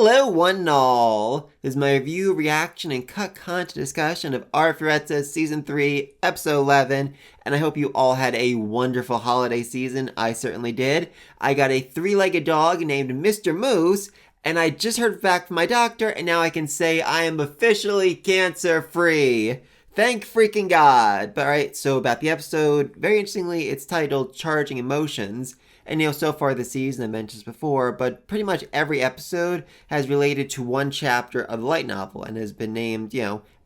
Hello, one and all. This is my review, reaction, and cut content discussion of Arifureta Season 3, Episode 11, and I hope you all had a wonderful holiday season. I certainly did. I got a three-legged dog named Mr. Moose, and I just heard back from my doctor, and now I can say I am officially cancer-free. Thank freaking God. But alright, so about the episode, very interestingly, it's titled Charging Emotions. And, so far this season, I mentioned this before, but pretty much every episode has related to one chapter of the light novel and has been named,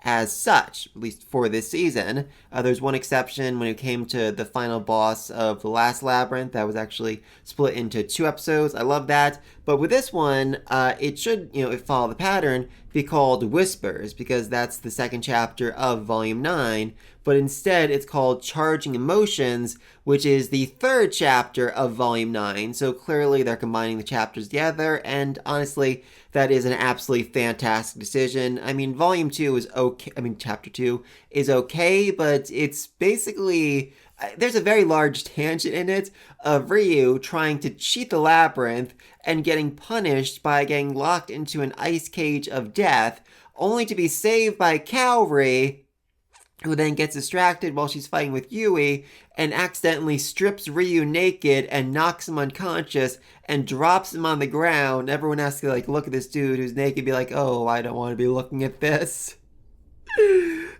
as such, at least for this season. There's one exception when it came to the final boss of the last labyrinth that was actually split into 2 episodes. I love that. But with this one, it should, if follow the pattern, be called Whispers, because that's the second chapter of Volume 9. But instead, it's called Charging Emotions, which is the third chapter of Volume 9. So clearly, they're combining the chapters together, and honestly, that is an absolutely fantastic decision. I mean, Volume 2 is okay. Chapter 2 is okay, but it's basically... There's a very large tangent in it of Ryu trying to cheat the labyrinth and getting punished by getting locked into an ice cage of death, only to be saved by Kaori, who then gets distracted while she's fighting with Yui and accidentally strips Ryu naked and knocks him unconscious and drops him on the ground. Everyone has to look at this dude who's naked and be like, oh, I don't want to be looking at this.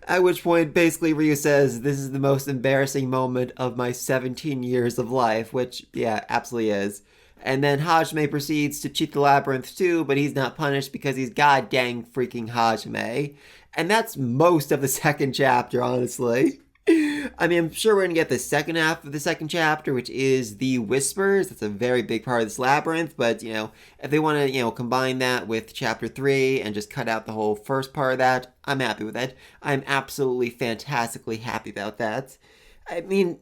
At which point, basically, Ryu says, this is the most embarrassing moment of my 17 years of life, which, yeah, absolutely is. And then Hajime proceeds to cheat the labyrinth too, but he's not punished because he's god dang freaking Hajime. And that's most of the second chapter, honestly. I'm sure we're going to get the second half of the second chapter, which is the Whispers. That's a very big part of this labyrinth, but, if they want to, combine that with chapter 3 and just cut out the whole first part of that, I'm happy with it. I'm absolutely fantastically happy about that. Again,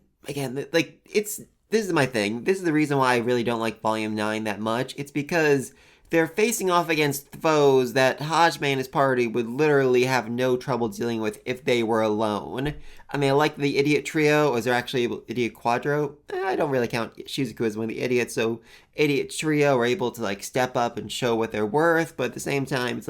this is my thing. This is the reason why I really don't like Volume 9 that much. It's because they're facing off against foes that Hajime and his party would literally have no trouble dealing with if they were alone. I like the idiot trio. Is there actually an idiot quadro? I don't really count Shizuku as one of the idiots, so idiot trio are able to step up and show what they're worth, but at the same time, it's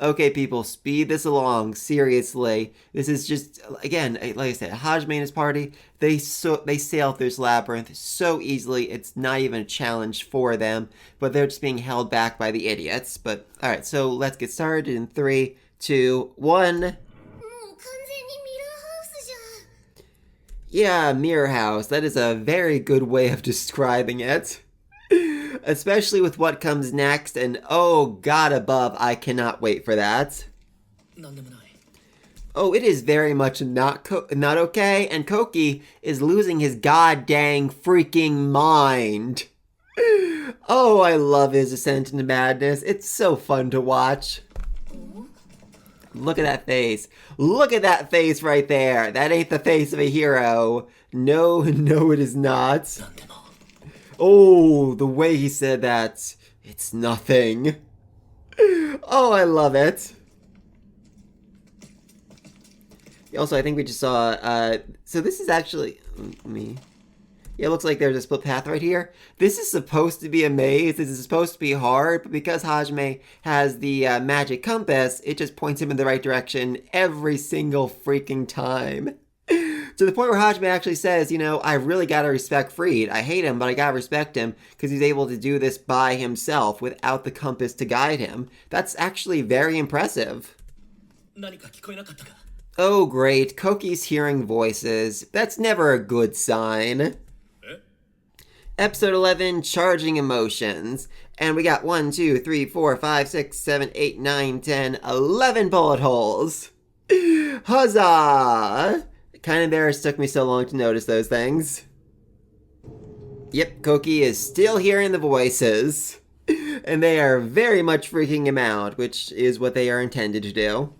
okay, people, speed this along, seriously. This is just, again, like I said, Hajime and his party, they sail through this labyrinth so easily, it's not even a challenge for them, but they're just being held back by the idiots. But, alright, so let's get started in 3, 2, 1... Yeah, Mirror House. That is a very good way of describing it. Especially with what comes next, and oh god above, I cannot wait for that. Oh, it is very much not okay, and Kouki is losing his god dang freaking mind. Oh, I love his descent into madness. It's so fun to watch. Look at that face. Look at that face right there. That ain't the face of a hero. No, it is not. Oh, the way he said that. It's nothing. Oh, I love it. Also, I think we just saw, so this is actually, me. Yeah, it looks like there's a split path right here. This is supposed to be a maze. This is supposed to be hard, but because Hajime has the magic compass, it just points him in the right direction every single freaking time. To the point where Hajime actually says, I really gotta respect Freed. I hate him, but I gotta respect him because he's able to do this by himself without the compass to guide him. That's actually very impressive. Oh great, Kouki's hearing voices. That's never a good sign. Episode 11, Charging Emotions. And we got 1, 2, 3, 4, 5, 6, 7, 8, 9, 10, 11 bullet holes. Huzzah! Kind of embarrassed it took me so long to notice those things. Yep, Kouki is still hearing the voices. And they are very much freaking him out, which is what they are intended to do.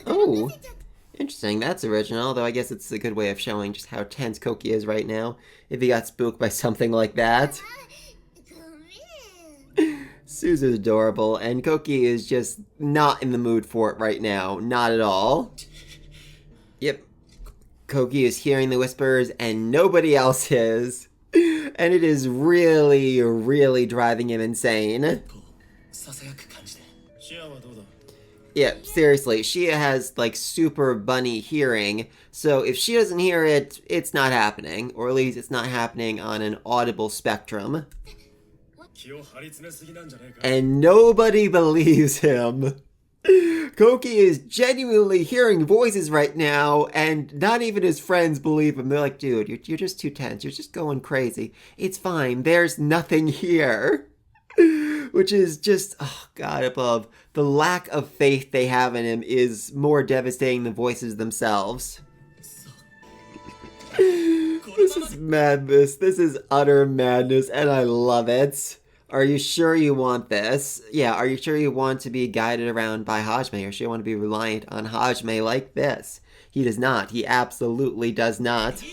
Oh. Interesting, that's original, though I guess it's a good way of showing just how tense Kouki is right now, if he got spooked by something like that. Suzu's adorable, and Kouki is just not in the mood for it right now, not at all. Yep, Kouki is hearing the whispers, and nobody else is. And it is really, really driving him insane. Yeah, seriously, Shia has, like, super bunny hearing, so if she doesn't hear it, it's not happening, or at least it's not happening on an audible spectrum. And nobody believes him. Kouki is genuinely hearing voices right now, and not even his friends believe him. They're like, dude, you're just too tense. You're just going crazy. It's fine. There's nothing here. Which is just, oh God above. The lack of faith they have in him is more devastating than voices themselves. This is madness. This is utter madness, and I love it. Are you sure you want this? Yeah, are you sure you want to be guided around by Hajime? Or sure you want to be reliant on Hajime like this? He does not. He absolutely does not.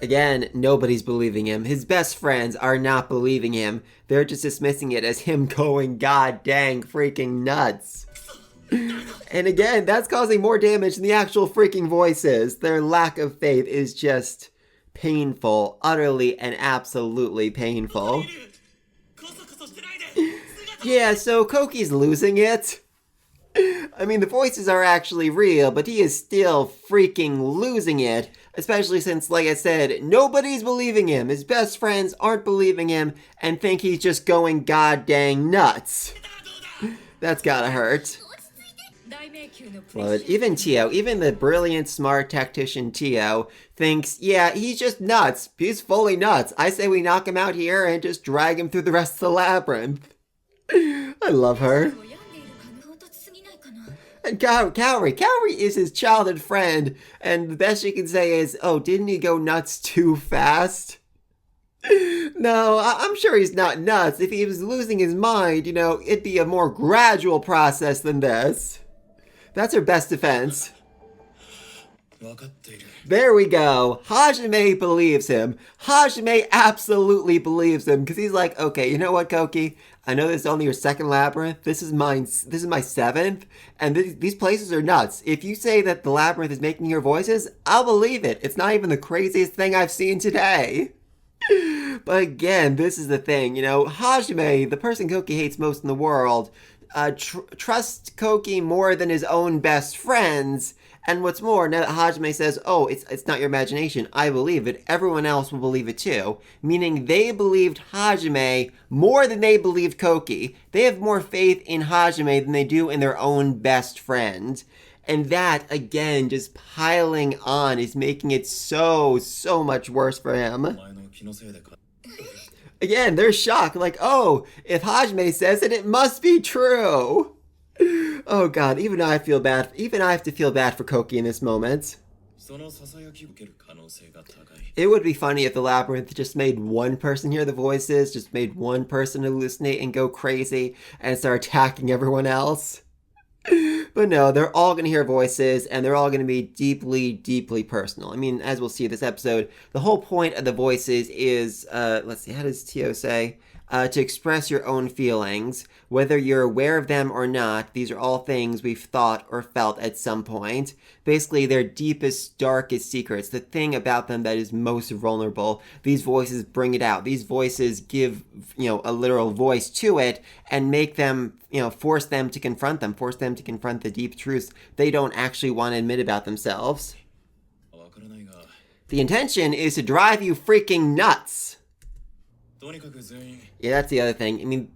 Again, nobody's believing him. His best friends are not believing him. They're just dismissing it as him going god dang freaking nuts. And again, that's causing more damage than the actual freaking voices. Their lack of faith is just painful, utterly and absolutely painful. Yeah, so Kouki's losing it. I mean, the voices are actually real, but he is still freaking losing it. Especially since, like I said, nobody's believing him. His best friends aren't believing him and think he's just going god dang nuts. That's gotta hurt. Well, even Tio, even the brilliant, smart tactician Tio, thinks, yeah, he's just nuts. He's fully nuts. I say we knock him out here and just drag him through the rest of the labyrinth. I love her. And Kaori is his childhood friend, and the best she can say is, oh, didn't he go nuts too fast? No, I'm sure he's not nuts. If he was losing his mind, you know, it'd be a more gradual process than this. That's her best defense. There we go. Hajime believes him. Hajime absolutely believes him, because he's like, okay, you know what, Kouki? I know this is only your second labyrinth. This is mine. This is my seventh, and these places are nuts. If you say that the labyrinth is making your voices, I'll believe it. It's not even the craziest thing I've seen today. But again, this is the thing, you know, Hajime, the person Kouki hates most in the world, trusts Kouki more than his own best friends. And what's more, now that Hajime says, oh, it's not your imagination, I believe it, everyone else will believe it too. Meaning they believed Hajime more than they believed Kouki. They have more faith in Hajime than they do in their own best friend. And that, again, just piling on is making it so much worse for him. Again, they're shocked, like, oh, if Hajime says it, it must be true. Oh God, even I feel bad. Even I have to feel bad for Kouki in this moment. It would be funny if the labyrinth just made one person hear the voices, just made one person hallucinate and go crazy, and start attacking everyone else. But no, they're all going to hear voices, and they're all going to be deeply personal. I mean, as we'll see this episode, the whole point of the voices is, let's see, how does Tio say? To express your own feelings. Whether you're aware of them or not, these are all things we've thought or felt at some point. Basically, their deepest, darkest secrets, the thing about them that is most vulnerable. These voices bring it out. These voices give, you know, a literal voice to it and make them, you know, force them to confront the deep truths they don't actually want to admit about themselves. The intention is to drive you freaking nuts. Yeah, that's the other thing. I mean,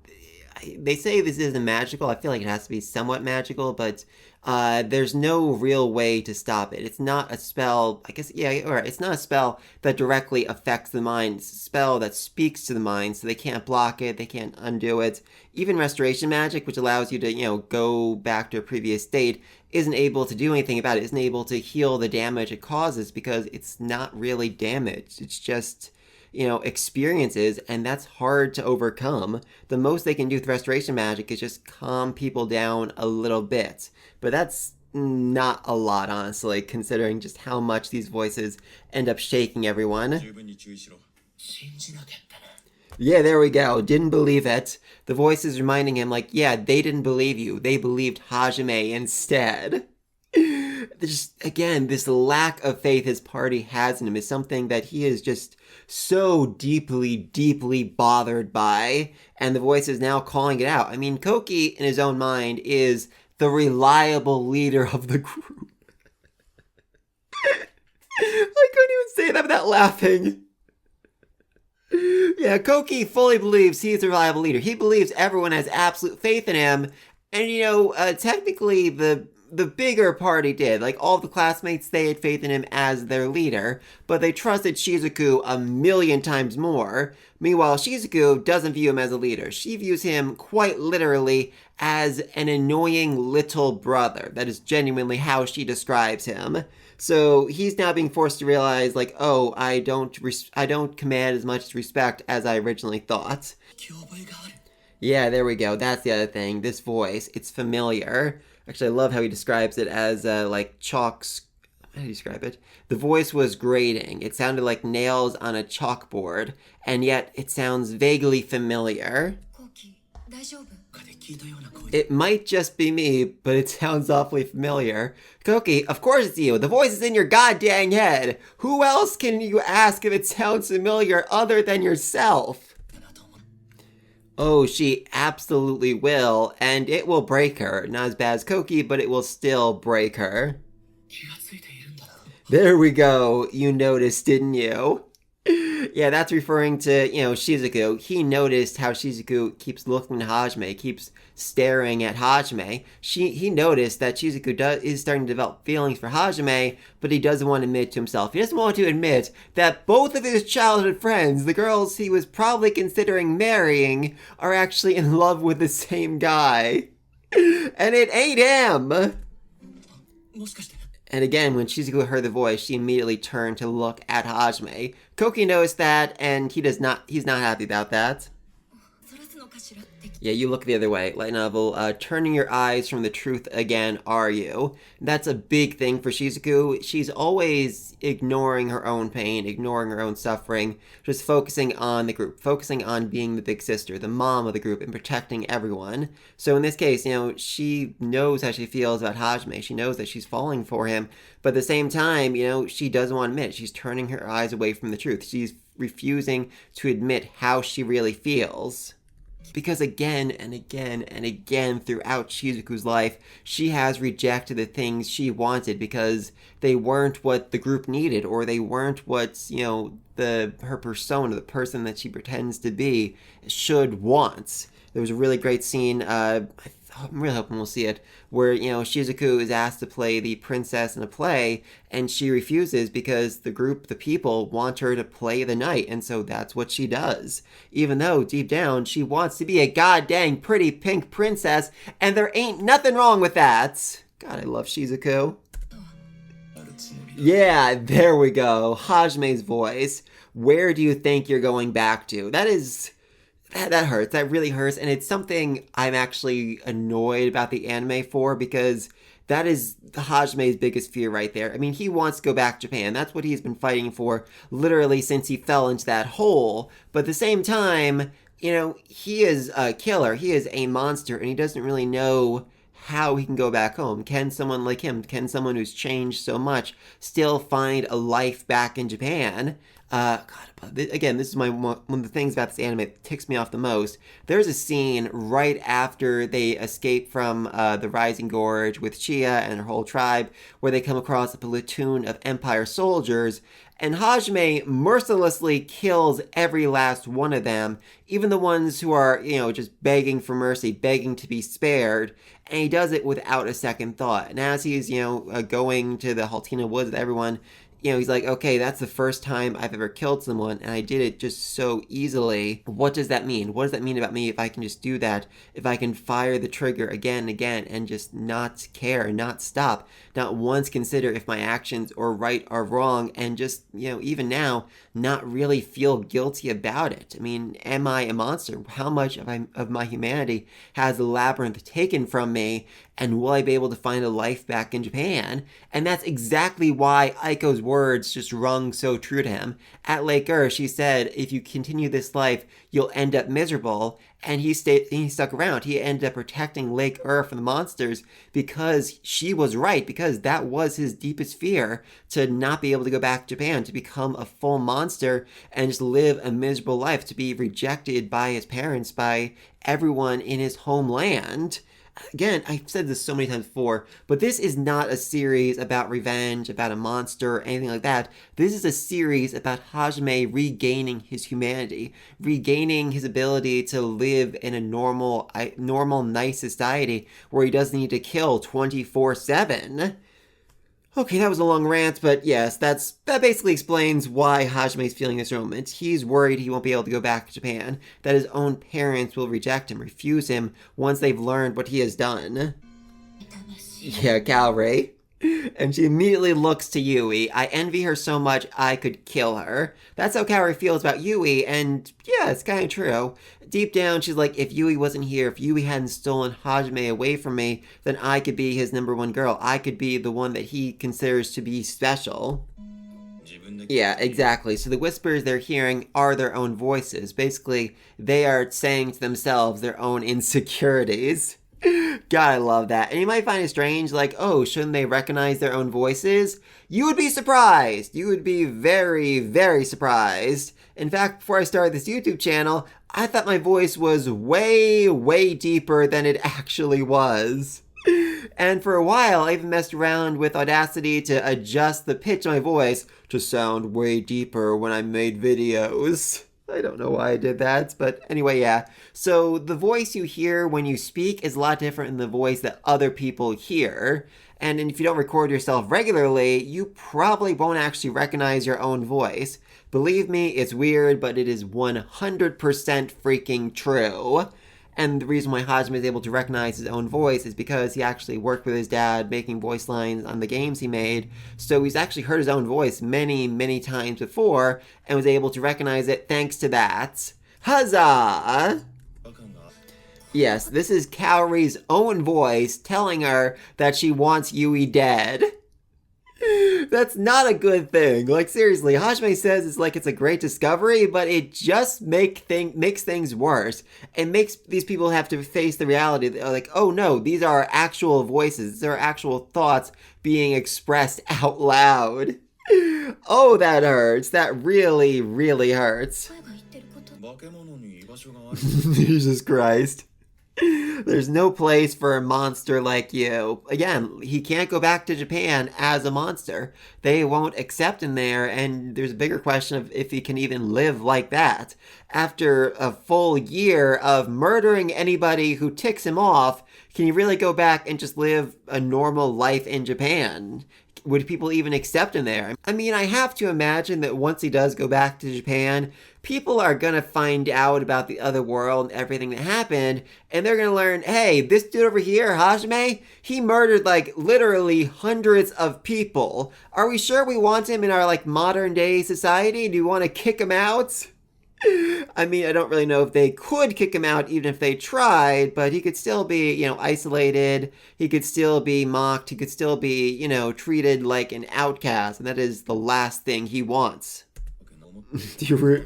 they say this isn't magical. I feel like it has to be somewhat magical, but there's no real way to stop it. It's not a spell, I guess, yeah, alright, it's not a spell that directly affects the mind. It's a spell that speaks to the mind, so they can't block it, they can't undo it. Even restoration magic, which allows you to, you know, go back to a previous state, isn't able to do anything about it, isn't able to heal the damage it causes, because it's not really damaged. It's just, you know, experiences, and that's hard to overcome. The most they can do with restoration magic is just calm people down a little bit. But that's not a lot, honestly, considering just how much these voices end up shaking everyone. Yeah, there we go. Didn't believe it. The voice is reminding him, like, yeah, they didn't believe you. They believed Hajime instead. just, again, this lack of faith his party has in him is something that he is just so deeply, deeply bothered by. And the voice is now calling it out. I mean, Kouki, in his own mind, is the reliable leader of the group. I couldn't even say that without laughing. Yeah, Kouki fully believes he's a reliable leader. He believes everyone has absolute faith in him. And, technically the bigger party did. Like, all the classmates, they had faith in him as their leader, but they trusted Shizuku a million times more. Meanwhile, Shizuku doesn't view him as a leader. She views him quite literally as an annoying little brother. That is genuinely how she describes him. So he's now being forced to realize, like, oh, I don't command as much respect as I originally thought. Yeah, there we go. That's the other thing. This voice, it's familiar. Actually, I love how he describes it as, chalks. How do you describe it? The voice was grating. It sounded like nails on a chalkboard, and yet it sounds vaguely familiar. It might just be me, but it sounds awfully familiar. Kouki, of course it's you. The voice is in your goddamn head. Who else can you ask if it sounds familiar other than yourself? Oh, she absolutely will, and it will break her. Not as bad as Kouki, but it will still break her. There we go. You noticed, didn't you? Yeah, that's referring to, Shizuku. He noticed how Shizuku keeps looking at Hajime, keeps staring at Hajime. He noticed that Shizuku is starting to develop feelings for Hajime, but he doesn't want to admit to himself. He doesn't want to admit that both of his childhood friends, the girls he was probably considering marrying, are actually in love with the same guy. And it ain't him! And again, when Shizuku heard the voice, she immediately turned to look at Hajime. Kouki noticed that, and he's not happy about that. Yeah, you look the other way. Light novel, turning your eyes from the truth again, are you? That's a big thing for Shizuku. She's always ignoring her own pain, ignoring her own suffering, just focusing on the group, focusing on being the big sister, the mom of the group, and protecting everyone. So in this case, she knows how she feels about Hajime. She knows that she's falling for him, but at the same time, she doesn't want to admit it. She's turning her eyes away from the truth. She's refusing to admit how she really feels. Because again and again and again throughout Shizuku's life, she has rejected the things she wanted because they weren't what the group needed, or they weren't what, her persona, the person that she pretends to be, should want. There was a really great scene, I'm really hoping we'll see it, where, Shizuku is asked to play the princess in a play, and she refuses because the people want her to play the knight, and so that's what she does. Even though, deep down, she wants to be a goddamn pretty pink princess, and there ain't nothing wrong with that. God, I love Shizuku. Yeah, there we go. Hajime's voice. Where do you think you're going back to? That hurts. That really hurts. And it's something I'm actually annoyed about the anime for, because that is Hajime's biggest fear right there. I mean, he wants to go back to Japan. That's what he's been fighting for literally since he fell into that hole. But at the same time, he is a killer. He is a monster, and he doesn't really know how he can go back home. Can someone like him, can someone who's changed so much, still find a life back in Japan? Again, this is one of the things about this anime that ticks me off the most. There's a scene right after they escape from the Rising Gorge with Chia and her whole tribe, where they come across a platoon of Empire soldiers, and Hajime mercilessly kills every last one of them, even the ones who are, just begging for mercy, begging to be spared, and he does it without a second thought. And as he's, going to the Haltina Woods with everyone, he's like, okay, that's the first time I've ever killed someone, and I did it just so easily. What does that mean? What does that mean about me if I can just do that? If I can fire the trigger again and again and just not care, not stop, not once consider if my actions are right or wrong, and just, even now, not really feel guilty about it. I mean, am I a monster? How much of my humanity has the labyrinth taken from me, and will I be able to find a life back in Japan? And that's exactly why Aiko's words just rung so true to him. At Lake Earth, she said, if you continue this life, you'll end up miserable. And he stuck around. He ended up protecting Lake Earth from the monsters because she was right, because that was his deepest fear, to not be able to go back to Japan, to become a full monster and just live a miserable life, to be rejected by his parents, by everyone in his homeland. Again, I've said this so many times before, but this is not a series about revenge, about a monster, or anything like that. This is a series about Hajime regaining his humanity, regaining his ability to live in a normal, nice society where he doesn't need to kill 24/7. Okay, that was a long rant, but yes, that basically explains why Hajime's feeling this moment. He's worried he won't be able to go back to Japan, that his own parents will reject him, refuse him, once they've learned what he has done. Yeah, Calray. And she immediately looks to Yui. I envy her so much I could kill her. That's how Kaori feels about Yui, and yeah, it's kind of true. Deep down, she's like, if Yui wasn't here, if Yui hadn't stolen Hajime away from me, then I could be his #1 girl. I could be the one that he considers to be special. Yeah, exactly. So the whispers they're hearing are their own voices. Basically, they are saying to themselves their own insecurities. God, I love that. And you might find it strange, like, oh, shouldn't they recognize their own voices? You would be surprised. You would be very, very surprised. In fact, before I started this YouTube channel, I thought my voice was way, way deeper than it actually was. And for a while, I even messed around with Audacity to adjust the pitch of my voice to sound way deeper when I made videos. I don't know why I did that, but anyway, yeah. So the voice you hear when you speak is a lot different than the voice that other people hear. And if you don't record yourself regularly, you probably won't actually recognize your own voice. Believe me, it's weird, but it is 100% freaking true. And the reason why Hajime is able to recognize his own voice is because he actually worked with his dad making voice lines on the games he made. So he's actually heard his own voice many, many times before and was able to recognize it thanks to that. Huzzah! Yes, this is Kaori's own voice telling her that she wants Yui dead. That's not a good thing. Like, seriously, Hajime says it's like it's a great discovery, but it just makes things worse. It makes these people have to face the reality that, like, oh no, these are actual voices. These are actual thoughts being expressed out loud. Oh, that hurts. That really, really hurts. Jesus Christ. There's no place for a monster like you. Again, he can't go back to Japan as a monster. They won't accept him there, and there's a bigger question of if he can even live like that. After a full year of murdering anybody who ticks him off, can he really go back and just live a normal life in Japan? Would people even accept him there? I mean, I have to imagine that once he does go back to Japan, people are gonna find out about the other world and everything that happened, and they're gonna learn, hey, this dude over here, Hajime, he murdered, like, literally hundreds of people. Are we sure we want him in our, like, modern day society? Do you want to kick him out? I mean, I don't really know if they could kick him out even if they tried, but he could still be, isolated. He could still be mocked. He could still be, treated like an outcast, and that is the last thing he wants.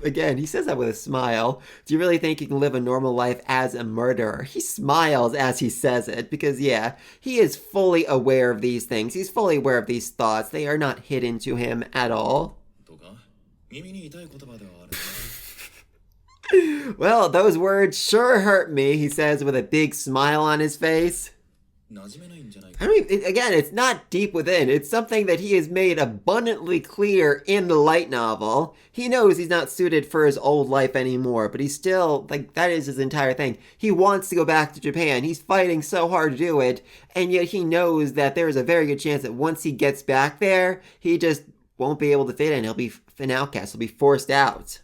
Again, he says that with a smile. Do you really think he can live a normal life as a murderer? He smiles as he says it, because yeah, he is fully aware of these things. He's fully aware of these thoughts. They are not hidden to him at all. Well, those words sure hurt me, he says with a big smile on his face. Again, it's not deep within. It's something that he has made abundantly clear in the light novel. He knows he's not suited for his old life anymore, but he's still, that is his entire thing. He wants to go back to Japan. He's fighting so hard to do it, and yet he knows that there is a very good chance that once he gets back there, he just won't be able to fit in. He'll be an outcast. He'll be forced out.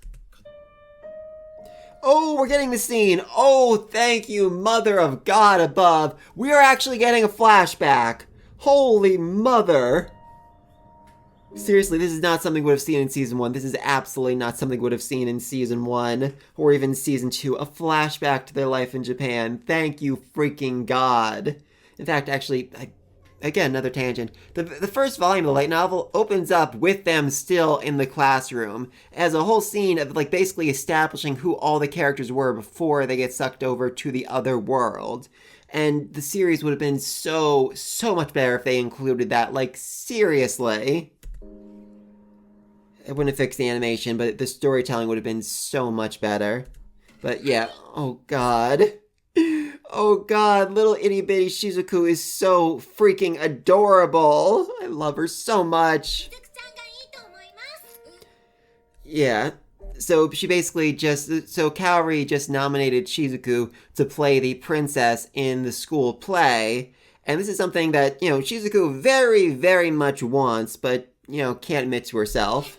Oh, we're getting the scene. Oh, thank you, Mother of God above. We are actually getting a flashback. Holy mother. Seriously, this is not something we would have seen in Season 1. This is absolutely not something we would have seen in Season 1 or even Season 2. A flashback to their life in Japan. Thank you, freaking God. In fact, actually, again, another tangent. The first volume of the light novel opens up with them still in the classroom as a whole scene of like basically establishing who all the characters were before they get sucked over to the other world. And the series would have been so much better if they included that. Like, seriously. It wouldn't have fixed the animation, but the storytelling would have been so much better. But yeah, oh god. Oh god, little itty bitty Shizuku is so freaking adorable. I love her so much. Yeah. So she basically so Kaori just nominated Shizuku to play the princess in the school play. And this is something that, Shizuku very, very much wants, but, can't admit to herself.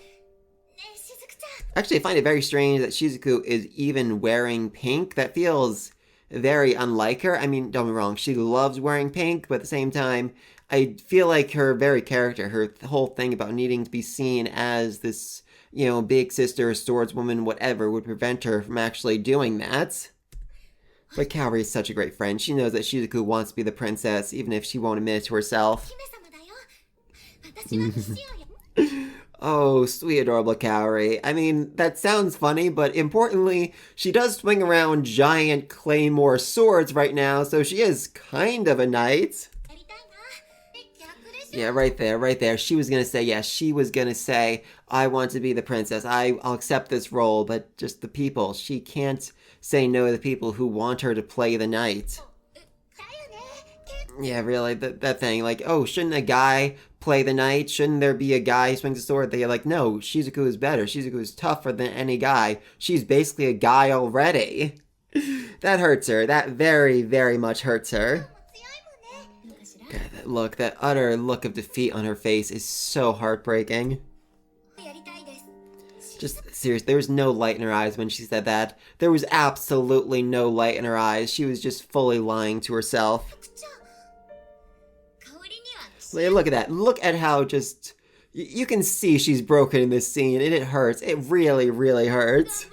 Actually, I find it very strange that Shizuku is even wearing pink. That feels very unlike her. I mean, don't be wrong, she loves wearing pink, but at the same time, I feel like her very character, her whole thing about needing to be seen as this, big sister, swordswoman, whatever, would prevent her from actually doing that. But Kaori is such a great friend. She knows that Shizuku wants to be the princess, even if she won't admit it to herself. Oh, sweet, adorable Kaori. I mean, that sounds funny, but importantly, she does swing around giant claymore swords right now, so she is kind of a knight. Yeah, right there. She was gonna say, I want to be the princess. I'll accept this role, but just the people. She can't say no to the people who want her to play the knight. Yeah, really, that thing, like, oh, shouldn't a guy play the knight? Shouldn't there be a guy who swings a sword? They're like, no, Shizuku is better. Shizuku is tougher than any guy. She's basically a guy already. That hurts her. That very, very much hurts her. God, that utter look of defeat on her face is so heartbreaking. Just serious, there was no light in her eyes when she said that. There was absolutely no light in her eyes. She was just fully lying to herself. Look at that. Look at how just... You can see she's broken in this scene, and it hurts. It really, really hurts.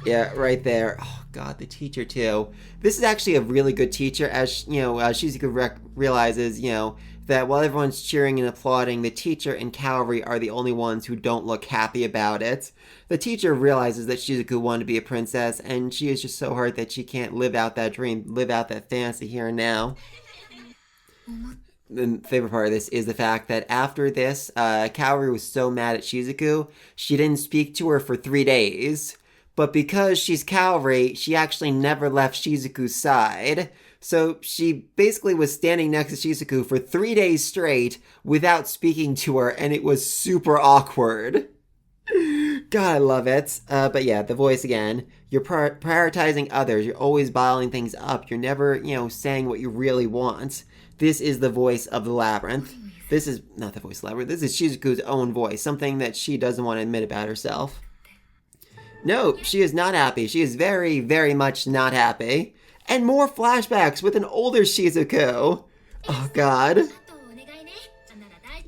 Yeah, right there. Oh, God, the teacher, too. This is actually a really good teacher, as, Shizuku realizes, that while everyone's cheering and applauding, the teacher and Kaori are the only ones who don't look happy about it. The teacher realizes that Shizuku wanted to be a princess, and she is just so hurt that she can't live out that dream, live out that fantasy here and now. The favorite part of this is the fact that after this, Kaori was so mad at Shizuku, she didn't speak to her for 3 days. But because she's Kaori, she actually never left Shizuku's side. So she basically was standing next to Shizuku for 3 days straight without speaking to her, and it was super awkward. God, I love it. But yeah, the voice again. You're prioritizing others. You're always bottling things up. You're never, saying what you really want. This is the voice of the labyrinth. This is not the voice of the labyrinth. This is Shizuku's own voice. Something that she doesn't want to admit about herself. No, she is not happy. She is very, very much not happy. And more flashbacks with an older Shizuku. Oh, God.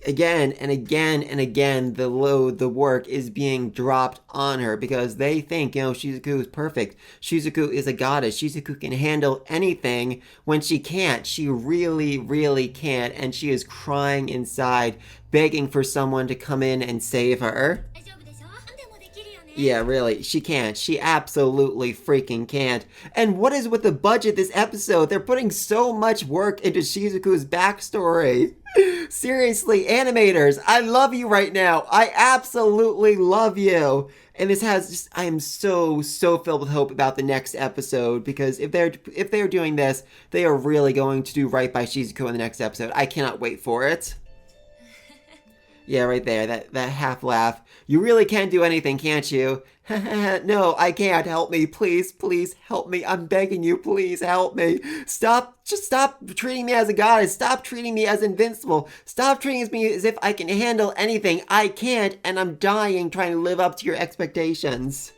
Again and again and again, the work is being dropped on her because they think, Shizuku is perfect. Shizuku is a goddess. Shizuku can handle anything when she can't. She really, really can't. And she is crying inside, begging for someone to come in and save her. Yeah, really, she can't. She absolutely freaking can't. And what is with the budget this episode? They're putting so much work into Shizuku's backstory. Seriously, animators, I love you right now. I absolutely love you. And this has just, I am so filled with hope about the next episode, because if they're doing this, they are really going to do right by Shizuku in the next episode. I cannot wait for it. Yeah, right there, that half laugh. You really can't do anything, can't you? No, I can't. Help me, please help me. I'm begging you, please help me. Just stop treating me as a goddess. Stop treating me as invincible. Stop treating me as if I can handle anything. I can't, and I'm dying trying to live up to your expectations.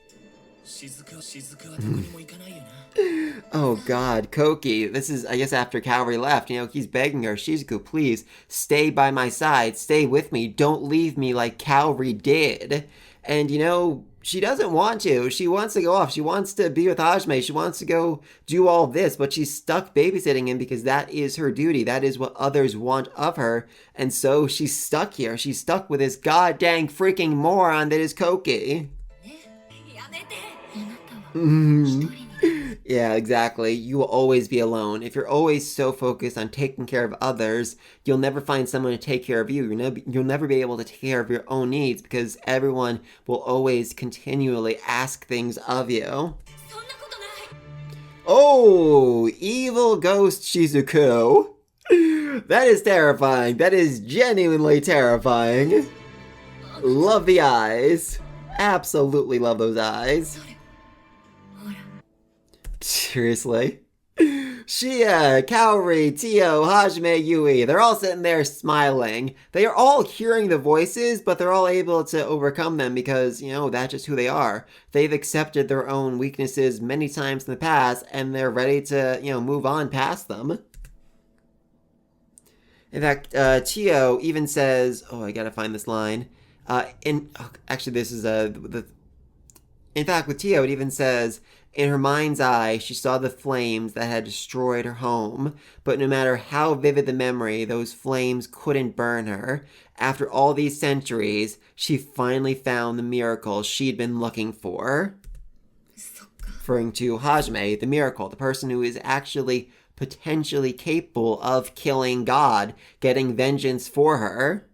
Oh god, Kouki. This is, I guess, after Kaori left. He's begging her, Shizuku, please, stay by my side, stay with me, don't leave me like Kaori did. And, she doesn't want to. She wants to go off. She wants to be with Hajime. She wants to go do all this, but she's stuck babysitting him because that is her duty. That is what others want of her. And so she's stuck here. She's stuck with this goddamn freaking moron that is Kouki. Yeah, exactly. You will always be alone. If you're always so focused on taking care of others, you'll never find someone to take care of you. You'll never be able to take care of your own needs because everyone will always continually ask things of you. Oh, evil ghost Shizuku. That is terrifying. That is genuinely terrifying. Love the eyes. Absolutely love those eyes. Seriously. Shia, Kaori, Tio, Hajime, Yui, they're all sitting there smiling. They are all hearing the voices, but they're all able to overcome them because, that's just who they are. They've accepted their own weaknesses many times in the past, and they're ready to, move on past them. In fact, Tio even says, I gotta find this line. Actually, this is, in fact, with Tio, it even says, in her mind's eye, she saw the flames that had destroyed her home, but no matter how vivid the memory, those flames couldn't burn her. After all these centuries, she finally found the miracle she'd been looking for. Referring to Hajime, the miracle, the person who is actually potentially capable of killing God, getting vengeance for her.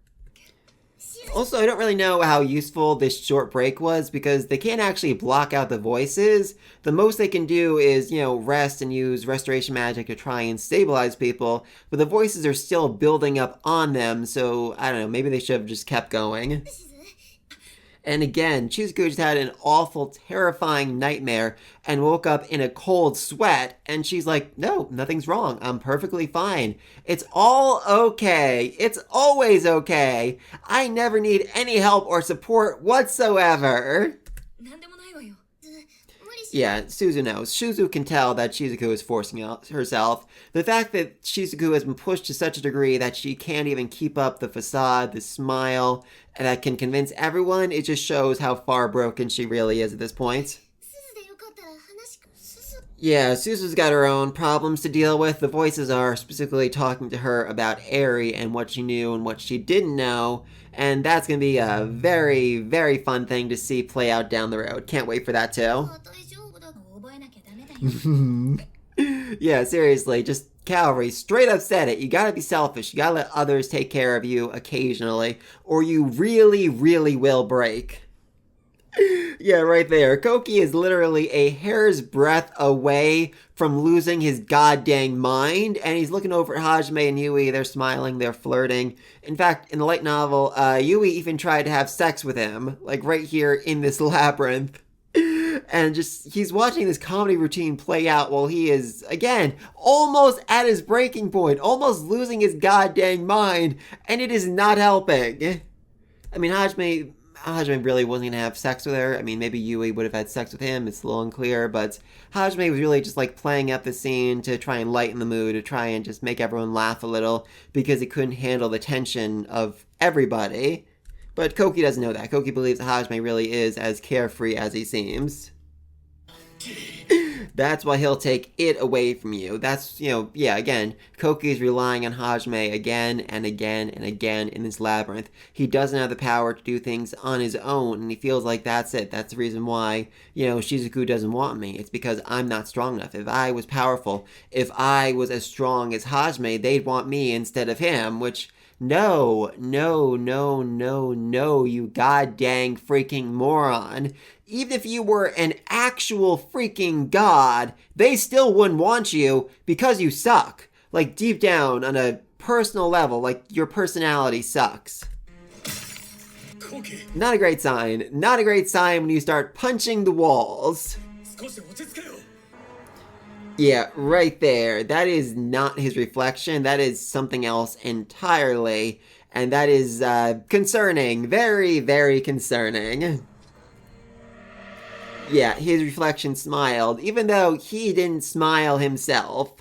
Also, I don't really know how useful this short break was because they can't actually block out the voices. The most they can do is, rest and use restoration magic to try and stabilize people, but the voices are still building up on them, so I don't know, maybe they should have just kept going. And again, Shizuku just had an awful, terrifying nightmare and woke up in a cold sweat. And she's like, no, nothing's wrong. I'm perfectly fine. It's all okay. It's always okay. I never need any help or support whatsoever. Yeah, Suzu knows. Suzu can tell that Shizuku is forcing herself. The fact that Shizuku has been pushed to such a degree that she can't even keep up the facade, the smile, that can convince everyone, it just shows how far broken she really is at this point. Yeah, Suzu's got her own problems to deal with. The voices are specifically talking to her about Eri and what she knew and what she didn't know. And that's going to be a very, very fun thing to see play out down the road. Can't wait for that too. Yeah, seriously, just Kaori, straight up said it. You gotta be selfish. You gotta let others take care of you occasionally, or you really, really will break. Yeah, right there. Kouki is literally a hair's breadth away from losing his goddamn mind, and he's looking over at Hajime and Yui. They're smiling, they're flirting. In fact, in the light novel, Yui even tried to have sex with him, like right here in this labyrinth. And he's watching this comedy routine play out while he is, again, almost at his breaking point, almost losing his goddamn mind, and it is not helping. I mean, Hajime really wasn't going to have sex with her. I mean, maybe Yui would have had sex with him. It's a little unclear, but Hajime was really just like playing up the scene to try and lighten the mood, to try and just make everyone laugh a little because he couldn't handle the tension of everybody. But Kouki doesn't know that. Kouki believes that Hajime really is as carefree as he seems. That's why he'll take it away from you. That's, again, Kouki is relying on Hajime again and again and again in this labyrinth. He doesn't have the power to do things on his own, and he feels like that's it. That's the reason why, Shizuku doesn't want me. It's because I'm not strong enough. If I was powerful, if I was as strong as Hajime, they'd want me instead of him, which... No, you goddamn freaking moron. Even if you were an actual freaking god, they still wouldn't want you because you suck. Like, deep down, on a personal level, like, your personality sucks. Not a great sign. Not a great sign when you start punching the walls. Yeah, right there. That is not his reflection. That is something else entirely. And that is concerning. Very, very concerning. Yeah, his reflection smiled, even though he didn't smile himself.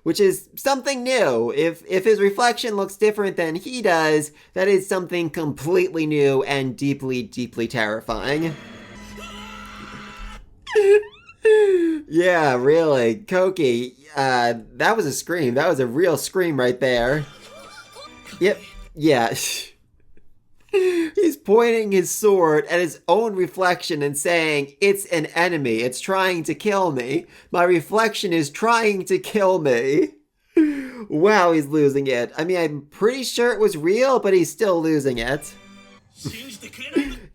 Which is something new. If his reflection looks different than he does, that is something completely new and deeply, deeply terrifying. Yeah, really. Kouki, that was a scream. That was a real scream right there. Yep. Yeah. He's pointing his sword at his own reflection and saying, "It's an enemy. It's trying to kill me. My reflection is trying to kill me." Wow, he's losing it. I mean, I'm pretty sure it was real, but he's still losing it.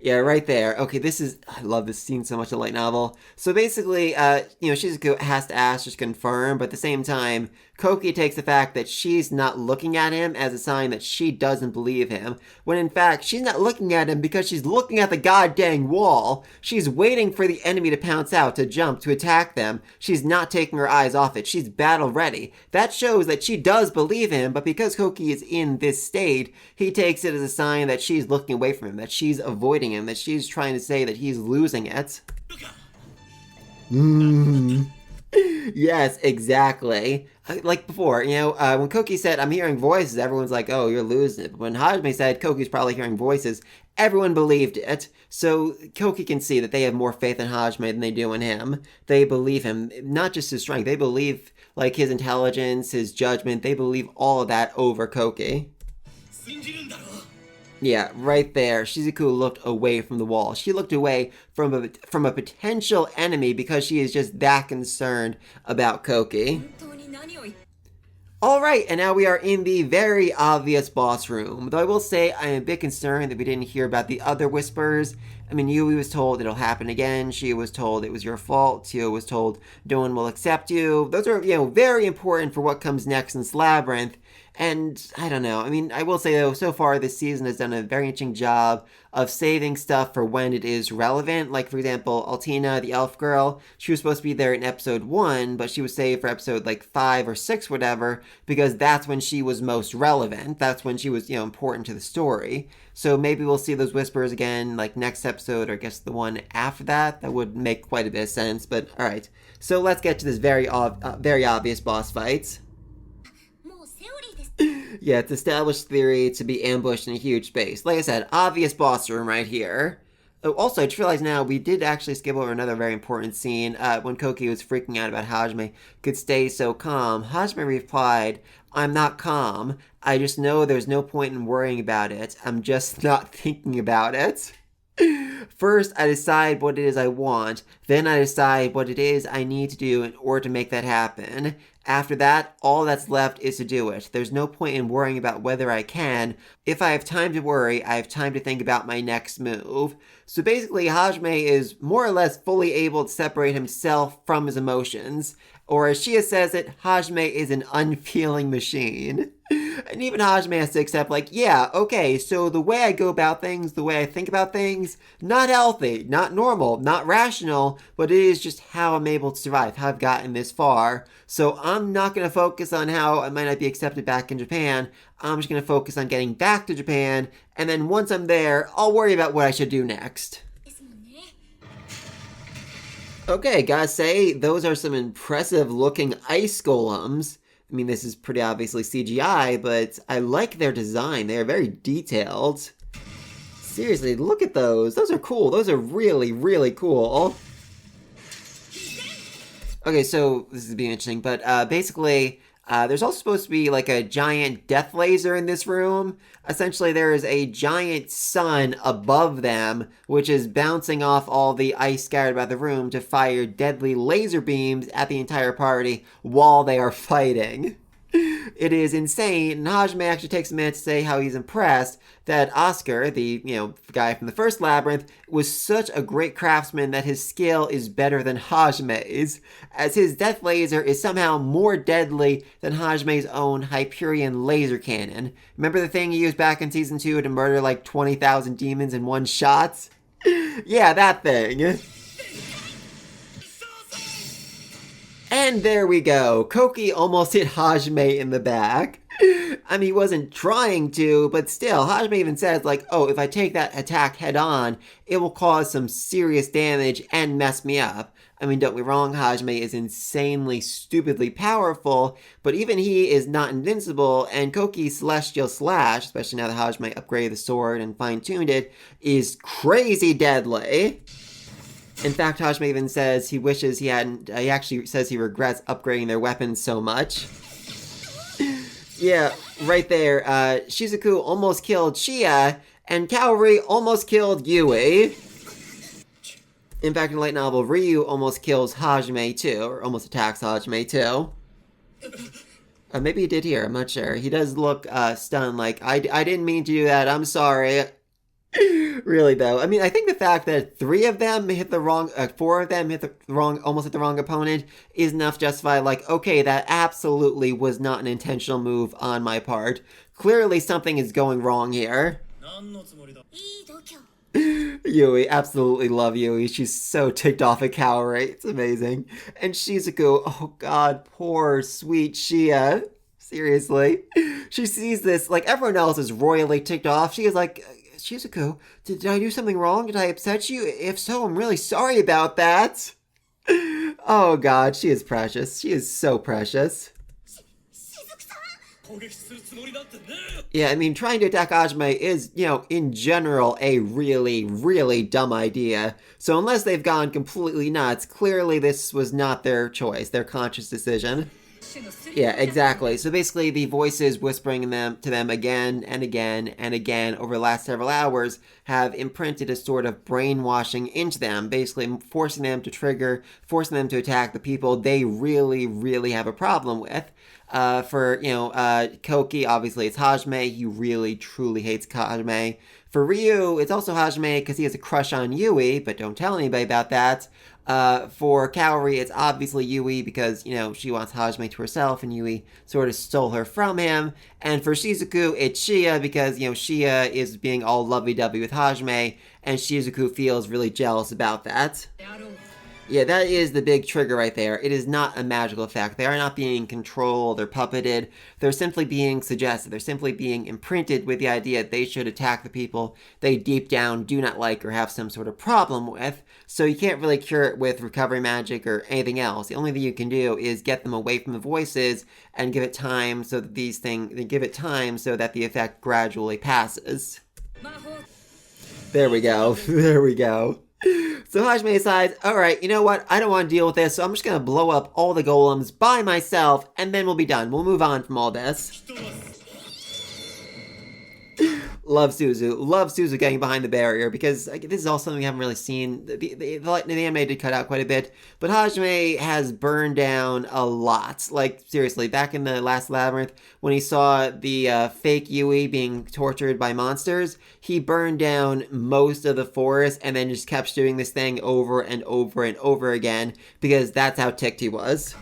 Yeah, right there. Okay, I love this scene so much in light novel. So basically, Shizuku has to ask just confirm, but at the same time, Kouki takes the fact that she's not looking at him as a sign that she doesn't believe him, when in fact, she's not looking at him because she's looking at the goddamn wall. She's waiting for the enemy to pounce out, to jump, to attack them. She's not taking her eyes off it. She's battle ready. That shows that she does believe him, but because Kouki is in this state, he takes it as a sign that she's looking away from him, that she's avoiding him, that she's trying to say that he's losing it. Yes, exactly. Like before, when Kouki said, "I'm hearing voices," everyone's like, "Oh, you're losing it." But when Hajime said Koki's probably hearing voices, everyone believed it. So Kouki can see that they have more faith in Hajime than they do in him. They believe him, not just his strength, they believe like his intelligence, his judgment, they believe all of that over Kouki. Yeah, right there. Shizuku looked away from the wall. She looked away from a potential enemy because she is just that concerned about Kouki. Alright, and now we are in the very obvious boss room. Though I will say I am a bit concerned that we didn't hear about the other whispers. I mean, Yui was told it'll happen again. She was told it was your fault. Tio was told no one will accept you. Those are, very important for what comes next in this labyrinth. And I don't know. I mean, I will say though, so far this season has done a very interesting job of saving stuff for when it is relevant. Like, for example, Altina, the elf girl, she was supposed to be there in episode 1, but she was saved for episode like 5 or 6, whatever, because that's when she was most relevant. That's when she was, important to the story. So maybe we'll see those whispers again, like next episode, or I guess the one after that. That would make quite a bit of sense, but alright. So let's get to this very obvious boss fight. Yeah, it's established theory to be ambushed in a huge space. Like I said, obvious boss room right here. Oh, also, I just realized now, we did actually skip over another very important scene. When Kouki was freaking out about Hajime could stay so calm, Hajime replied, "I'm not calm. I just know there's no point in worrying about it. I'm just not thinking about it." First, I decide what it is I want. Then I decide what it is I need to do in order to make that happen. After that, all that's left is to do it. There's no point in worrying about whether I can. If I have time to worry, I have time to think about my next move. So basically, Hajime is more or less fully able to separate himself from his emotions. Or as Shia says it, Hajime is an unfeeling machine. And even Hajime has to accept, like, yeah, okay, so the way I go about things, the way I think about things, not healthy, not normal, not rational, but it is just how I'm able to survive, how I've gotten this far. So I'm not going to focus on how I might not be accepted back in Japan. I'm just going to focus on getting back to Japan, and then once I'm there, I'll worry about what I should do next. Okay, gotta say, those are some impressive looking ice golems. I mean, this is pretty obviously CGI, but I like their design. They are very detailed. Seriously, look at those. Those are cool. Those are really, really cool. Okay, so this is being interesting, but basically, there's also supposed to be like a giant death laser in this room. Essentially, there is a giant sun above them, which is bouncing off all the ice scattered about the room to fire deadly laser beams at the entire party while they are fighting. It is insane, and Hajime actually takes a minute to say how he's impressed that Oscar, the guy from the first labyrinth, was such a great craftsman that his skill is better than Hajime's, as his death laser is somehow more deadly than Hajime's own Hyperion laser cannon. Remember the thing he used back in season 2 to murder like 20,000 demons in one shot? Yeah, that thing. And there we go. Kouki almost hit Hajime in the back. I mean, he wasn't trying to, but still, Hajime even says, like, oh, if I take that attack head on, it will cause some serious damage and mess me up. I mean, don't be wrong, Hajime is insanely, stupidly powerful, but even he is not invincible, and Kouki's Celestial Slash, especially now that Hajime upgraded the sword and fine-tuned it, is crazy deadly. In fact, Hajime even says he wishes he hadn't, he actually says he regrets upgrading their weapons so much. Yeah, right there, Shizuku almost killed Shia, and Kaori almost killed Yui. In fact, in the light novel, Ryu almost kills Hajime too, or almost attacks Hajime too. Maybe he did here, I'm not sure. He does look stunned, like, I didn't mean to do that, I'm sorry. Really though, I mean, I think the fact that 3 of them hit the wrong, 4 of them hit the wrong, almost hit the wrong opponent is enough to justify, like, okay, that absolutely was not an intentional move on my part. Clearly something is going wrong here. Yui, absolutely love Yui. She's so ticked off at Kaori. It's amazing. And Shizuku, oh god, poor sweet Shia. Seriously. She sees this, like, everyone else is royally ticked off. She is like, Shizuku, did I do something wrong? Did I upset you? If so, I'm really sorry about that. Oh god, she is precious. She is so precious. Yeah, I mean, trying to attack Hajime is, you know, in general, a really, really dumb idea. So unless they've gone completely nuts, clearly this was not their choice, their conscious decision. Yeah, exactly. So basically, the voices whispering to them again and again and again over the last several hours have imprinted a sort of brainwashing into them, basically forcing them to trigger, forcing them to attack the people they really, really have a problem with. For, you know, Kouki, obviously it's Hajime. He really, truly hates Hajime. For Ryu, it's also Hajime because he has a crush on Yui, but don't tell anybody about that. For Kaori, it's obviously Yui because, you know, she wants Hajime to herself and Yui sort of stole her from him. And for Shizuku, it's Shia because, you know, Shia is being all lovey-dovey with Hajime and Shizuku feels really jealous about that. Yeah, that is the big trigger right there. It is not a magical effect. They are not being controlled or puppeted. They're simply being suggested. They're simply being imprinted with the idea that they should attack the people they deep down do not like or have some sort of problem with. So you can't really cure it with recovery magic or anything else. The only thing you can do is get them away from the voices and give it time so that the effect gradually passes. There we go. There we go. So Hajime decides, alright, you know what, I don't want to deal with this, so I'm just gonna blow up all the golems by myself, and then we'll be done. We'll move on from all this. Love Suzu getting behind the barrier, because this is also something we haven't really seen. The anime did cut out quite a bit, but Hajime has burned down a lot. Like, seriously, back in the last labyrinth, when he saw the fake Yui being tortured by monsters, he burned down most of the forest and then just kept doing this thing over and over and over again, because that's how ticked he was.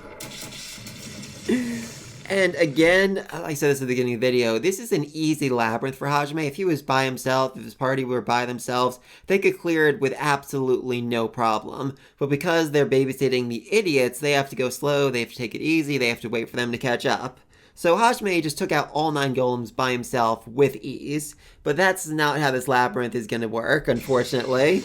And again, I said this at the beginning of the video, this is an easy labyrinth for Hajime. If he was by himself, if his party were by themselves, they could clear it with absolutely no problem. But because they're babysitting the idiots, they have to go slow, they have to take it easy, they have to wait for them to catch up. So Hajime just took out all 9 golems by himself with ease. But that's not how this labyrinth is going to work, unfortunately.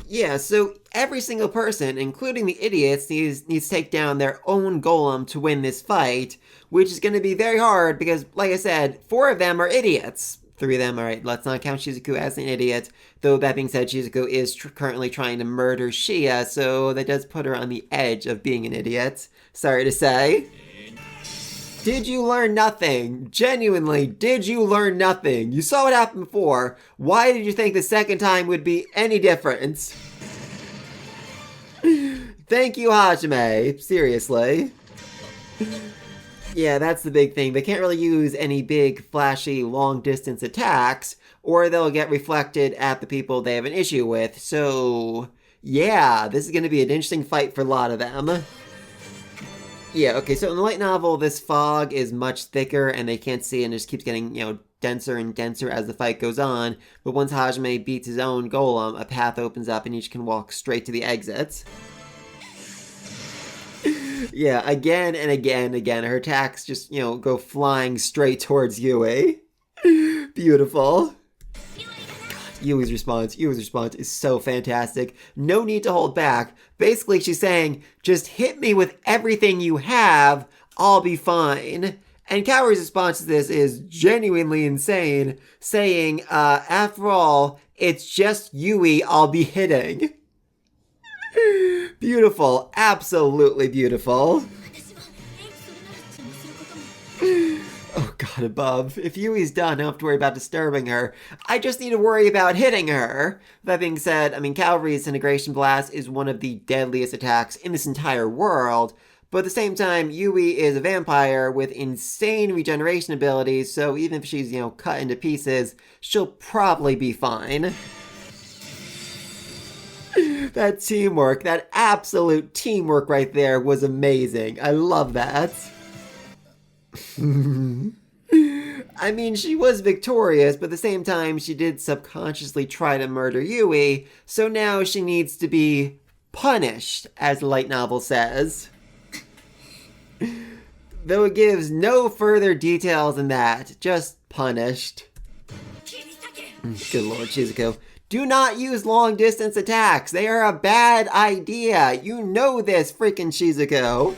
Yeah, so every single person, including the idiots, needs to take down their own golem to win this fight, which is going to be very hard because, like I said, 4 of them are idiots. 3 of them, alright, let's not count Shizuku as an idiot, though that being said, Shizuku is currently trying to murder Shia, so that does put her on the edge of being an idiot. Sorry to say. Did you learn nothing? Genuinely, did you learn nothing? You saw what happened before. Why did you think the second time would be any different? Thank you, Hajime. Seriously. Yeah, that's the big thing. They can't really use any big, flashy, long-distance attacks, or they'll get reflected at the people they have an issue with. So, yeah, this is going to be an interesting fight for a lot of them. Yeah, okay, so in the light novel, this fog is much thicker and they can't see and it just keeps getting, you know, denser and denser as the fight goes on. But once Hajime beats his own golem, a path opens up and each can walk straight to the exits. Yeah, again and again and again. Her attacks just, go flying straight towards Yui. Beautiful. Yui's response is so fantastic. No need to hold back. Basically, she's saying, just hit me with everything you have, I'll be fine. And Kaori's response to this is genuinely insane, saying, after all, it's just Yui I'll be hitting. Beautiful. Absolutely beautiful. Oh god above. If Yui's done, I don't have to worry about disturbing her. I just need to worry about hitting her. That being said, Kaori's Disintegration Blast is one of the deadliest attacks in this entire world. But at the same time, Yui is a vampire with insane regeneration abilities, so even if she's, cut into pieces, she'll probably be fine. That teamwork, that absolute teamwork right there was amazing. I love that. She was victorious, but at the same time, she did subconsciously try to murder Yui, so now she needs to be punished, as the light novel says. Though it gives no further details than that, just punished. Good lord, Shizuku. Do not use long distance attacks. They are a bad idea. You know this, freaking Shizuku.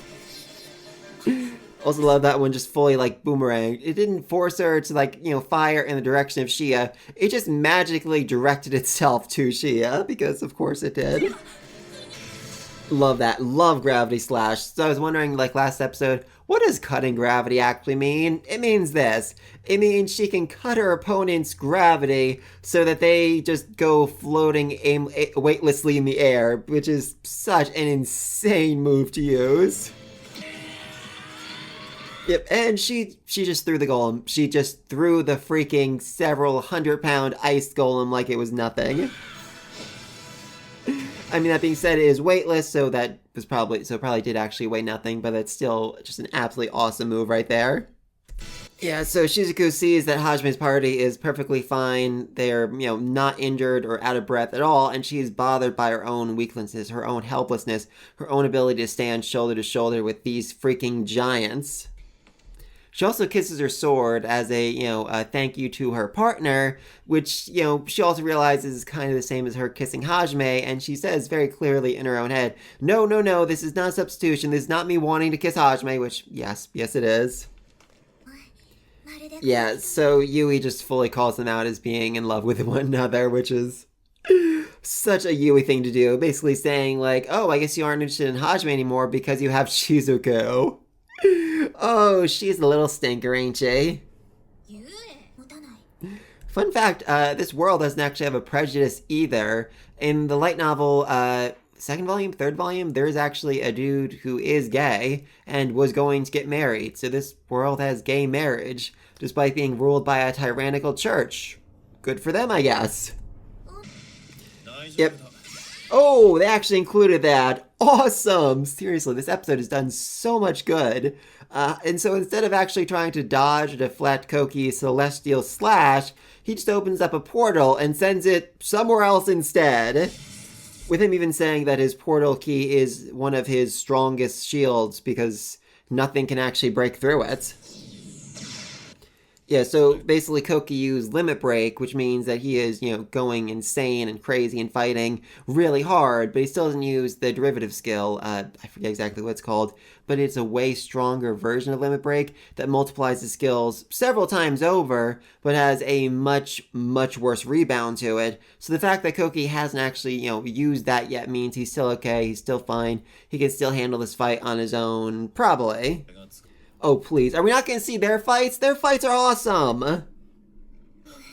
Also love that one just fully boomerang. It didn't force her to fire in the direction of Shia. It just magically directed itself to Shia because of course it did. Love that. Love gravity slash. So I was wondering last episode, what does cutting gravity actually mean? It means this. It means she can cut her opponent's gravity so that they just go floating weightlessly in the air, which is such an insane move to use. Yep, and she just threw the golem. She just threw the freaking several 100-pound ice golem like it was nothing. That being said, it is weightless, so that was probably did actually weigh nothing, but that's still just an absolutely awesome move right there. Yeah, so Shizuku sees that Hajime's party is perfectly fine. They're, not injured or out of breath at all, and she's bothered by her own weaknesses, her own helplessness, her own ability to stand shoulder to shoulder with these freaking giants. She also kisses her sword as a thank you to her partner, which, she also realizes is kind of the same as her kissing Hajime, and she says very clearly in her own head, no, this is not a substitution, this is not me wanting to kiss Hajime, which, yes it is. Yeah, so Yui just fully calls them out as being in love with one another, which is such a Yui thing to do, basically saying oh, I guess you aren't interested in Hajime anymore because you have Shizuku. Oh, she's a little stinker, ain't she? Fun fact, this world doesn't actually have a prejudice either. In the light novel, second volume, third volume, there's actually a dude who is gay and was going to get married. So this world has gay marriage, despite being ruled by a tyrannical church. Good for them, I guess. Yep. Oh, they actually included that. Awesome! Seriously, this episode has done so much good. And so instead of actually trying to dodge or deflect Kouki's celestial slash, he just opens up a portal and sends it somewhere else instead. With him even saying that his portal key is one of his strongest shields because nothing can actually break through it. Yeah, so basically Kouki used Limit Break, which means that he is, going insane and crazy and fighting really hard, but he still doesn't use the derivative skill. I forget exactly what it's called, but it's a way stronger version of Limit Break that multiplies the skills several times over, but has a much, much worse rebound to it. So the fact that Kouki hasn't actually, used that yet means he's still okay, he's still fine, he can still handle this fight on his own, probably. Oh, please. Are we not going to see their fights? Their fights are awesome!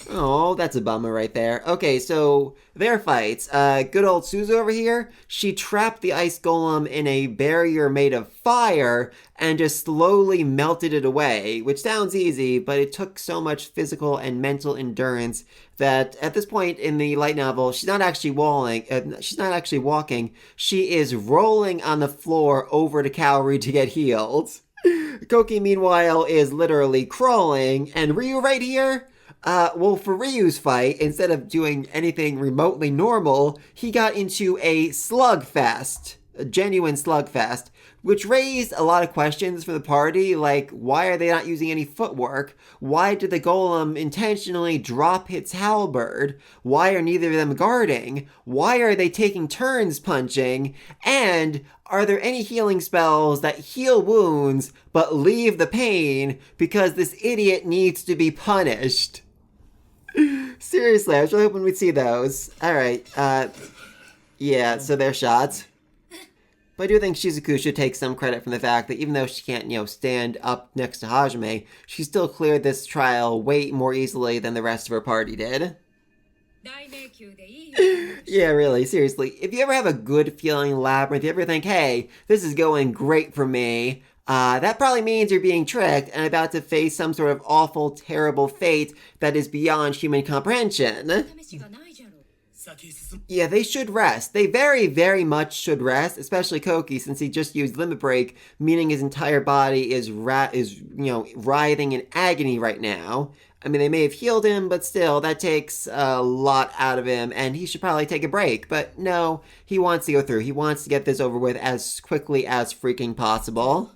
Oh, that's a bummer right there. Okay, so their fights. Good old Suzu over here, she trapped the ice golem in a barrier made of fire and just slowly melted it away, which sounds easy, but it took so much physical and mental endurance that at this point in the light novel, she's not actually walking, she is rolling on the floor over to Kaori to get healed. Kouki, meanwhile, is literally crawling, and Ryu right here? Well, for Ryu's fight, instead of doing anything remotely normal, he got into a slugfest. a genuine slugfest, which raised a lot of questions for the party, like why are they not using any footwork? Why did the golem intentionally drop its halberd? Why are neither of them guarding? Why are they taking turns punching? And are there any healing spells that heal wounds but leave the pain because this idiot needs to be punished? Seriously, I was really hoping we'd see those. Alright, yeah, so they're shots. But I do think Shizuku should take some credit from the fact that even though she can't, stand up next to Hajime, she still cleared this trial way more easily than the rest of her party did. Yeah, really, seriously. If you ever have a good feeling labyrinth, you ever think, hey, this is going great for me, that probably means you're being tricked and about to face some sort of awful, terrible fate that is beyond human comprehension. Yeah, they should rest. They very, very much should rest, especially Kouki, since he just used Limit Break, meaning his entire body is writhing in agony right now. I mean, they may have healed him, but still, that takes a lot out of him, and he should probably take a break. But no, he wants to go through. He wants to get this over with as quickly as freaking possible.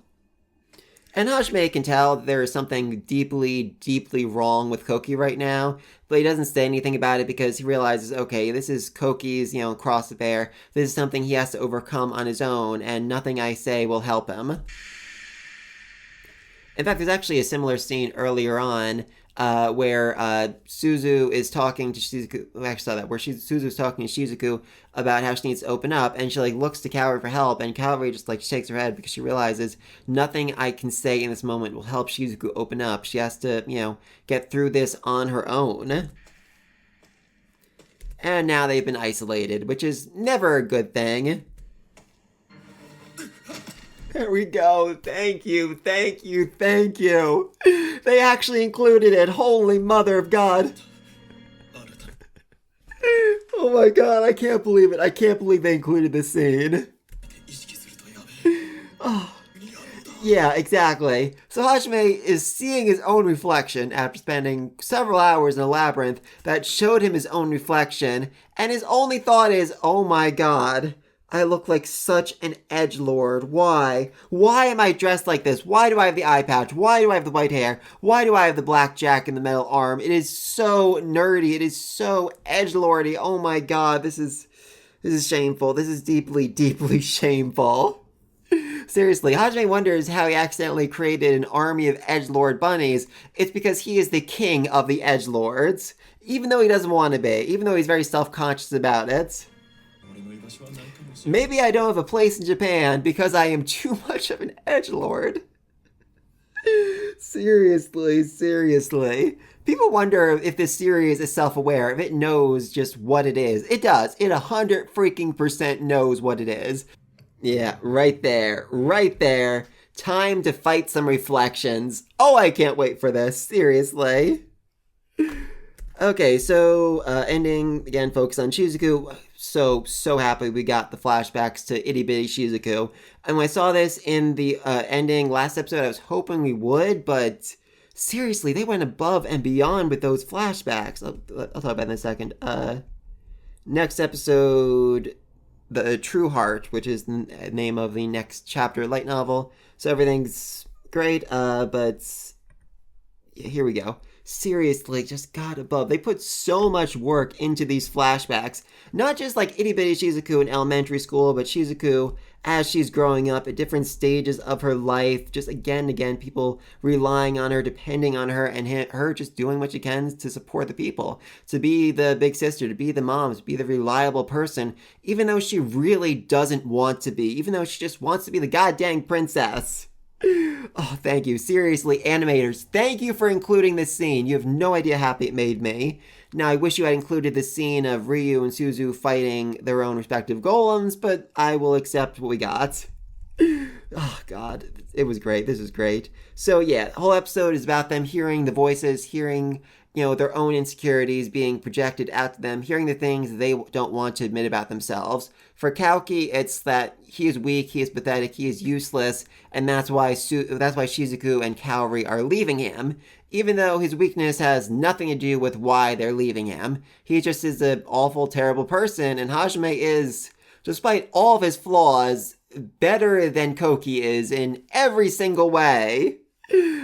And Hajime can tell there is something deeply, deeply wrong with Kouki right now, but he doesn't say anything about it because he realizes, okay, this is Koki's, cross affair. This is something he has to overcome on his own, and nothing I say will help him. In fact, there's actually a similar scene earlier on where Suzu is talking to Shizuku. I actually saw that, where Suzu is talking to Shizuku about how she needs to open up, and she looks to Kaori for help, and Kaori just shakes her head because she realizes nothing I can say in this moment will help Shizuku open up. She has to, get through this on her own. And now they've been isolated, which is never a good thing. There we go. Thank you, thank you, thank you. They actually included it. Holy mother of God. Oh my God, I can't believe it. I can't believe they included this scene. Oh. Yeah, exactly. So Hajime is seeing his own reflection after spending several hours in a labyrinth that showed him his own reflection, and his only thought is, oh my God, I look like such an edgelord. Why? Why am I dressed like this? Why do I have the eye patch? Why do I have the white hair? Why do I have the black jack and the metal arm? It is so nerdy. It is so edgelordy. Oh my God, this is shameful. This is deeply, deeply shameful. Seriously, Hajime wonders how he accidentally created an army of edgelord bunnies. It's because he is the king of the edgelords. Even though he doesn't want to be. Even though he's very self-conscious about it. Maybe I don't have a place in Japan because I am too much of an edgelord. Seriously. People wonder if this series is self-aware, if it knows just what it is. It does. It 100% knows what it is. Yeah, right there. Time to fight some reflections. Oh, I can't wait for this. Seriously. Okay, so ending, again, focus on Shizuku. So happy we got the flashbacks to itty bitty Shizuku. And when I saw this in the ending last episode, I was hoping we would, but seriously, they went above and beyond with those flashbacks. I'll talk about that in a second. Next episode, The True Heart, which is the name of the next chapter light novel. So everything's great, but here we go. Seriously, just got above. They put so much work into these flashbacks. Not just itty bitty Shizuku in elementary school, but Shizuku as she's growing up at different stages of her life. Just again and again, people relying on her, depending on her, and her just doing what she can to support the people. To be the big sister, to be the mom, to be the reliable person, even though she really doesn't want to be. Even though she just wants to be the goddamn princess. Oh, thank you. Seriously, animators, thank you for including this scene. You have no idea how happy it made me. Now, I wish you had included the scene of Ryu and Suzu fighting their own respective golems, but I will accept what we got. Oh, God. It was great. This is great. So, yeah, the whole episode is about them hearing the voices, hearing, their own insecurities being projected at them, hearing the things they don't want to admit about themselves. For Kouki, it's that he is weak, he is pathetic, he is useless, and that's why Shizuku and Kaori are leaving him, even though his weakness has nothing to do with why they're leaving him. He just is an awful, terrible person, and Hajime is despite all of his flaws, better than Kouki is in every single way.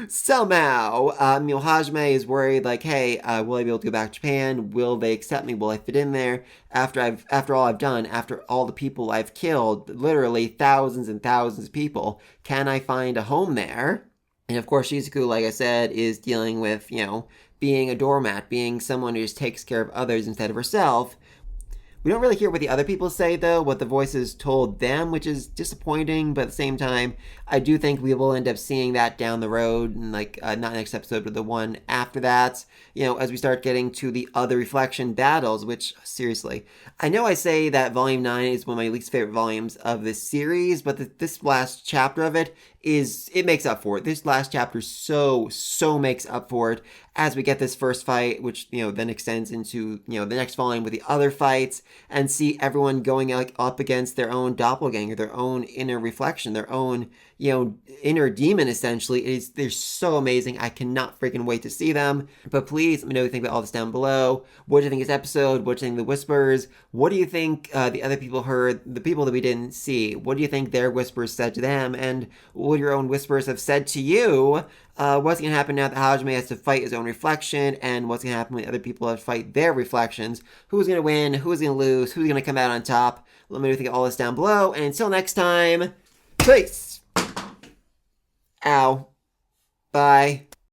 Somehow, Hajime is worried, like, hey, will I be able to go back to Japan? Will they accept me? Will I fit in there? After all I've done, after all the people I've killed, literally thousands and thousands of people, can I find a home there? And of course, Shizuku, like I said, is dealing with, being a doormat, being someone who just takes care of others instead of herself. We don't really hear what the other people say, though, what the voices told them, which is disappointing, but at the same time, I do think we will end up seeing that down the road, and not next episode, but the one after that, as we start getting to the other reflection battles, which, seriously, I know I say that Volume 9 is one of my least favorite volumes of this series, but this last chapter of it makes up for it. This last chapter so makes up for it as we get this first fight, which, then extends into, the next volume with the other fights, and see everyone going up against their own doppelganger, their own inner reflection, their own, inner demon, essentially. They're so amazing. I cannot freaking wait to see them. But please let me know what you think about all this down below. What do you think of this episode? What do you think of the whispers? What do you think the other people heard, the people that we didn't see? What do you think their whispers said to them? And what your own whispers have said to you? What's going to happen now that Hajime has to fight his own reflection, and what's going to happen when other people have to fight their reflections? Who's going to win? Who's going to lose? Who's going to come out on top? Let me know what you think of all this down below. And until next time, peace! Ow. Bye.